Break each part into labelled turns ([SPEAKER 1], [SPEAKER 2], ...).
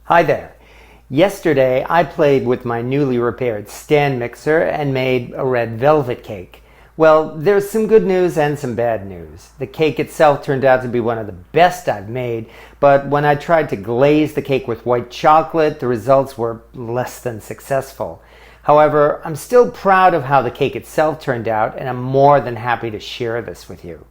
[SPEAKER 1] Hi there. Yesterday I played with my newly repaired stand mixer and made a red velvet cake. Well, there's some good news and some bad news. The cake itself turned out to be one of the best I've made, but when I tried to glaze the cake with white chocolate, the results were less than successful. However, I'm still proud of how the cake itself turned out, and I'm more than happy to share this with you.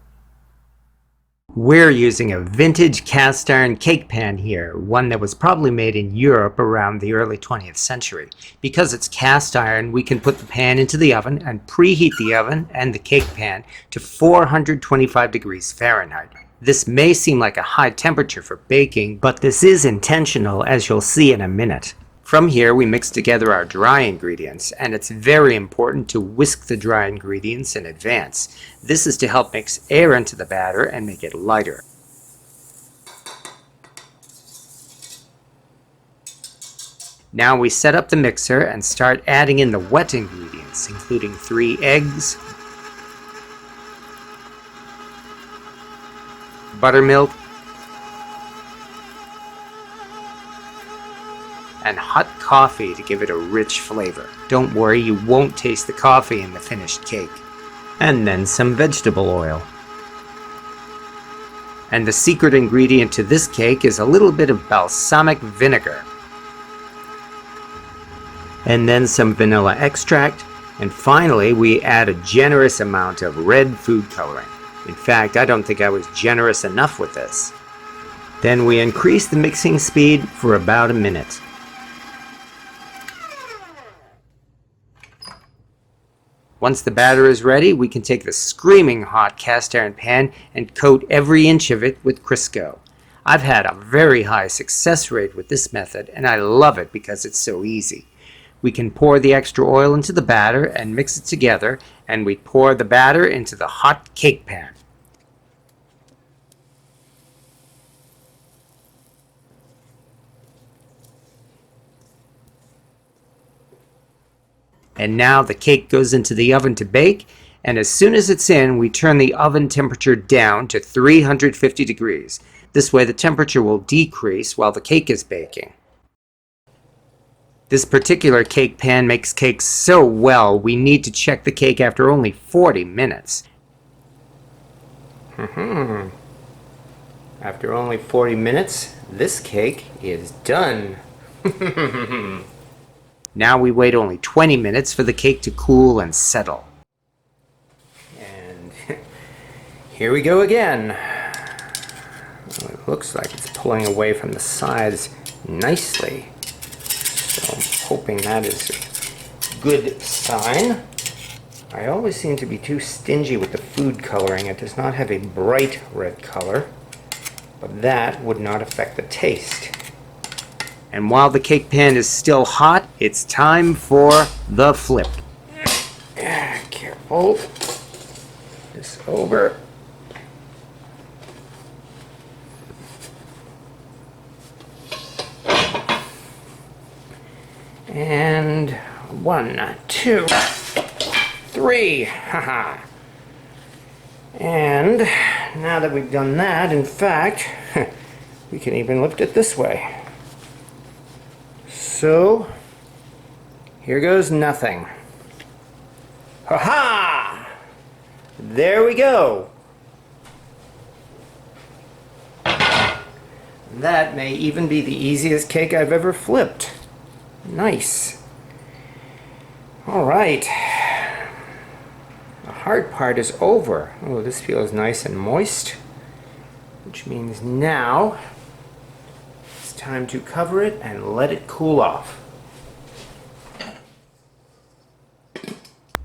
[SPEAKER 1] We're using a vintage cast iron cake pan here, one that was probably made in Europe around the early 20th century. Because it's cast iron, we can put the pan into the oven and preheat the oven and the cake pan to 425 degrees Fahrenheit. This may seem like a high temperature for baking, but this is intentional, as you'll see in a minute. From here, we mix together our dry ingredients, and it's very important to whisk the dry ingredients in advance. This is to help mix air into the batter and make it lighter. Now we set up the mixer and start adding in the wet ingredients, including 3 eggs, buttermilk, and hot coffee to give it a rich flavor. Don't worry, you won't taste the coffee in the finished cake. And then some vegetable oil. And the secret ingredient to this cake is a little bit of balsamic vinegar. And then some vanilla extract. And finally, we add a generous amount of red food coloring. In fact, I don't think I was generous enough with this. Then we increase the mixing speed for about a minute. Once the batter is ready, we can take the screaming hot cast iron pan and coat every inch of it with Crisco. I've had a very high success rate with this method, and I love it because it's so easy. We can pour the extra oil into the batter and mix it together, and we pour the batter into the hot cake pan. And now the cake goes into the oven to bake, and as soon as it's in, we turn the oven temperature down to 350 degrees. This way the temperature will decrease while the cake is baking. This particular cake pan makes cakes so well, we need to check the cake after only 40 minutes. After only 40 minutes, this cake is done. Now we wait only 20 minutes for the cake to cool and settle. And here we go again. Well, it looks like it's pulling away from the sides nicely. So I'm hoping that is a good sign. I always seem to be too stingy with the food coloring. It does not have a bright red color, but that would not affect the taste. And while the cake pan is still hot, it's time for the flip. Careful. This over. And 1, 2, 3. Haha. And now that we've done that, in fact, we can even lift it this way. So, here goes nothing. Ha-ha! There we go. That may even be the easiest cake I've ever flipped. Nice. All right. The hard part is over. Oh, this feels nice and moist, which means now time to cover it and let it cool off.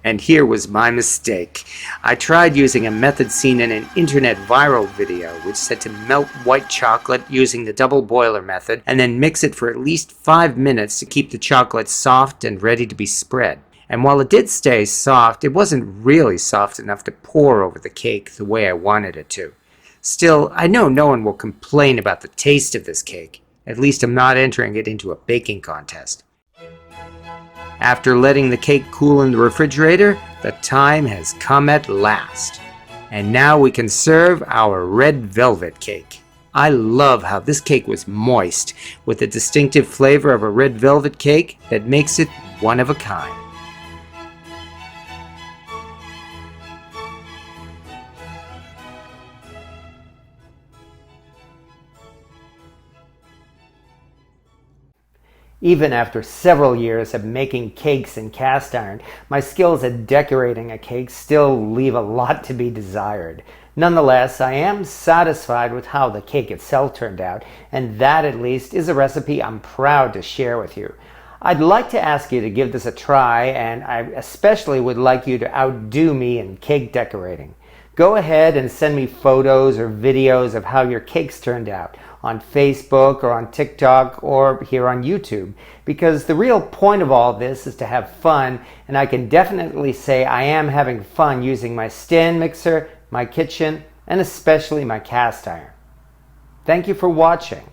[SPEAKER 1] And here was my mistake. I tried using a method seen in an internet viral video which said to melt white chocolate using the double boiler method and then mix it for at least 5 minutes to keep the chocolate soft and ready to be spread. And while it did stay soft, it wasn't really soft enough to pour over the cake the way I wanted it to. Still, I know no one will complain about the taste of this cake. At least I'm not entering it into a baking contest. After letting the cake cool in the refrigerator, the time has come at last. And now we can serve our red velvet cake. I love how this cake was moist, with the distinctive flavor of a red velvet cake that makes it one of a kind. Even after several years of making cakes in cast iron, my skills at decorating a cake still leave a lot to be desired. Nonetheless, I am satisfied with how the cake itself turned out, and that at least is a recipe I'm proud to share with you. I'd like to ask you to give this a try, and I especially would like you to outdo me in cake decorating. Go ahead and send me photos or videos of how your cakes turned out on Facebook or on TikTok or here on YouTube, because the real point of all this is to have fun, and I can definitely say I am having fun using my stand mixer, my kitchen, and especially my cast iron. Thank you for watching.